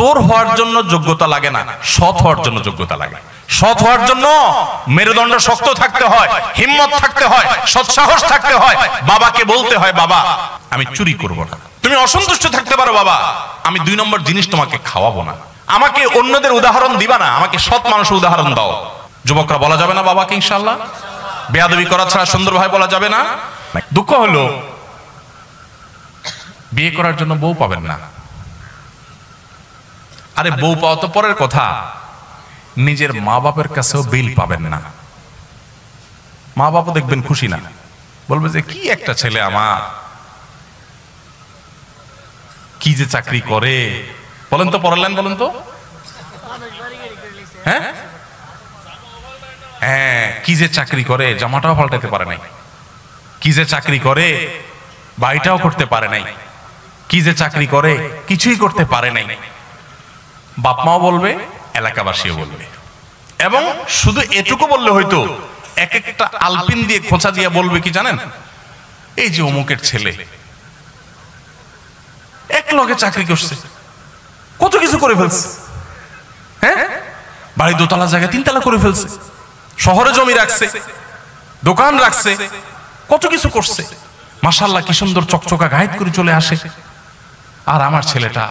চোর হওয়ার জন্য যোগ্যতা লাগে না, সৎ হওয়ার জন্য যোগ্যতা লাগে। সৎ হওয়ার জন্য মেরুদণ্ড শক্ত থাকতে হয়, হিম্মত থাকতে হয়, সৎসাহস থাকতে হয়। বাবাকে বলতে হয়, বাবা আমি চুরি করব না। তুমি অসন্তুষ্ট থাকতে পারো, বাবা আমি 2 নম্বর জিনিস তোমাকে খাওয়াবো না। আমাকে অন্যদের উদাহরণ দিবা না, আমাকে সৎ মানুষের উদাহরণ দাও। যুবকরা বলা যাবে না বাবাকে ইনশাআল্লাহ? বেয়াদবি করা ছাড়া সুন্দর ভাই বলা যাবে না। দুঃখ হলো বিয়ে করার জন্য বউ পাবেন না। আরে বউ পাওয়া তো পরের কথা, নিজের মা বাপের কাছেও বিল পাবেন না। মা বাবা দেখবেন খুশি না, বলবে যে কি একটা ছেলে আমার, কি যে চাকরি করে। বলেন তো পড়ালেন, বলেন তো। হ্যাঁ হ্যাঁ, কি যে চাকরি করে, জামাটাও পাল্টাতে পারে নাই। কি যে চাকরি করে, বাড়িটাও করতে পারে নাই। কি যে চাকরি করে, কিছুই করতে পারে নাই। বাপ মাও বলবে, এলাকাবাসীও বলবে। এবং শুধু এটুকু বললে হয়তো, এক একটা আলপিন দিয়ে খোঁচা দিয়ে বলবে কি জানেন, এই যে অমুকের ছেলে এক লগে চাকরি করছে, কত কিছু করে ফেলছে। হ্যাঁ, বাড়ি 2 তলা জায়গা 3 তলা করে ফেলছে, শহরে জমি রাখছে, দোকান রাখছে, কত কিছু করছে। মাশাআল্লাহ কি সুন্দর চকচকা গায়েত করে চলে আসে। আর আমার ছেলেটা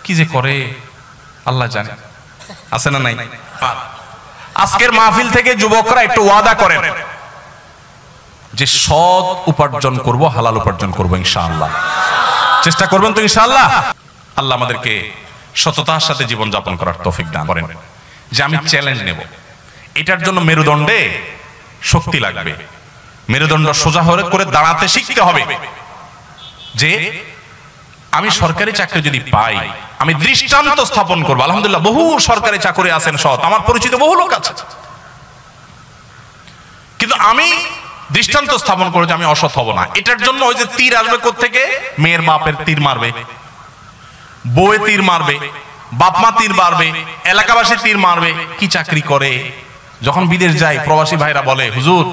কি যে করে আল্লাহ জানে। আছে না নাই? আজকের মাহফিল থেকে যুবকরা একটু ওয়াদা করেন যে সৎ উপার্জন করব, হালাল উপার্জন করব ইনশাআল্লাহ। চেষ্টা করবেন তো ইনশাআল্লাহ? আল্লাহ আমাদেরকে সততার সাথে জীবন যাপন করার তৌফিক দান করেন। যে আমি চ্যালেঞ্জ নেব, এটার জন্য মেরুদণ্ডে শক্তি লাগবে। মেরুদণ্ড সোজা করে দাঁড়াতে শিখতে হবে। যে আমি সরকারি চাকরি যদি পাই, আমি দৃষ্টান্ত স্থাপন করবো। আলহামদুলিল্লাহ বহু সরকারি চাকরি আছেন সৎ, আমার পরিচিত বহু লোক আছে, কিন্তু আমি দৃষ্টান্ত স্থাপন করে যে আমি অসৎ হব না। এটার জন্য ওই যে তীর আসবে কোত্থেকে, মেয়ের বাপের তীর মারবে, বউয়ে তীর মারবে, বাপ মা তীর মারবে, এলাকাবাসী তীর মারবে। কি চাকরি করে? যখন বিদেশ যাই প্রবাসী ভাইরা বলে, হুজুর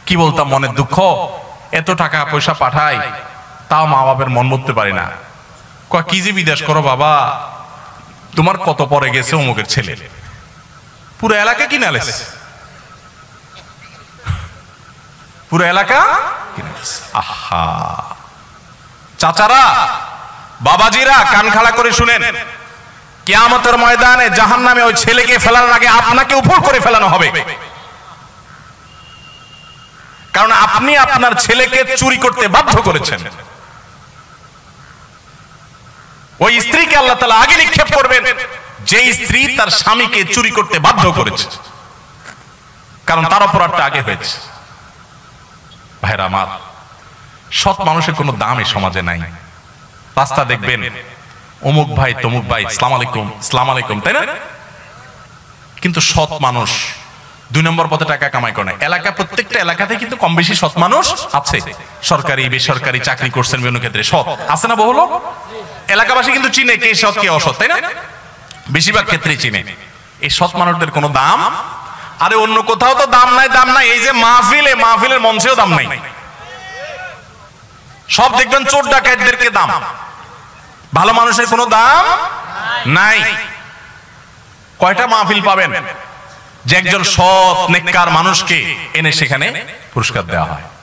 কি বলতাম, মনের দুঃখ, এত টাকা পয়সা পাঠাই তাও মা বাপের মন বুঝতে পারি না। কি যে বিদেশ করো বাবা, তোমার কত পরে গেছে অমুকের ছেলে, পুরো এলাকা কিনে আলেছে, পুরো এলাকা কিনে আলেছে। আহা চাচারা, বাবাজিরা কান খাড়া করে শুনেন, কিয়ামতের ময়দানে জাহান্নামে ওই ছেলেকে ফেলানোর আগে আপনাকে উপর করে ফেলানো হবে। কারণ আপনি আপনার ছেলেকে চুরি করতে বাধ্য করেছেন। ওই স্ত্রীকে আল্লাহ তাআলা আগে নিক্ষেপ করবেন যে স্ত্রী তার স্বামীকে চুরি করতে বাধ্য করেছে, কারণ তার অপরাধটা আগে হয়েছে। ভাইরা আমার, সৎ মানুষের কোনো দাম এই সমাজে নাই। রাস্তা দেখবেন অমুক ভাই তমুক ভাই, আসসালামু আলাইকুম আসসালামু আলাইকুম, তাই না? কিন্তু সৎ মানুষ 2 নম্বর পথে টাকা কামাই করে না। এলাকা, প্রত্যেকটা এলাকাতে কিন্তু কম বেশি সৎ মানুষ আছে। সরকারি বেসরকারি চাকরি করছেন বিভিন্ন ক্ষেত্রে, সৎ আছে না বহু লোক? এলাকাবাসী কিন্তু চিনে কে সৎ কে অসৎ, তাই না? বেশিরভাগ ক্ষেত্রে চিনে। এই সৎ মানুষদের কোনো দাম, আরে অন্য কোথাও তো দাম নাই, দাম নাই, এই যে মাহফিলে, মাহফিলের মঞ্চেও দাম নাই। সব দেখবেন চোর ডাকাতদেরকে দাম, ভালো মানুষের কোনো দাম নাই। কয়টা মাহফিল পাবেন যে একজন সৎ নেককার মানুষকে এনে সেখানে পুরস্কার দেওয়া হয়?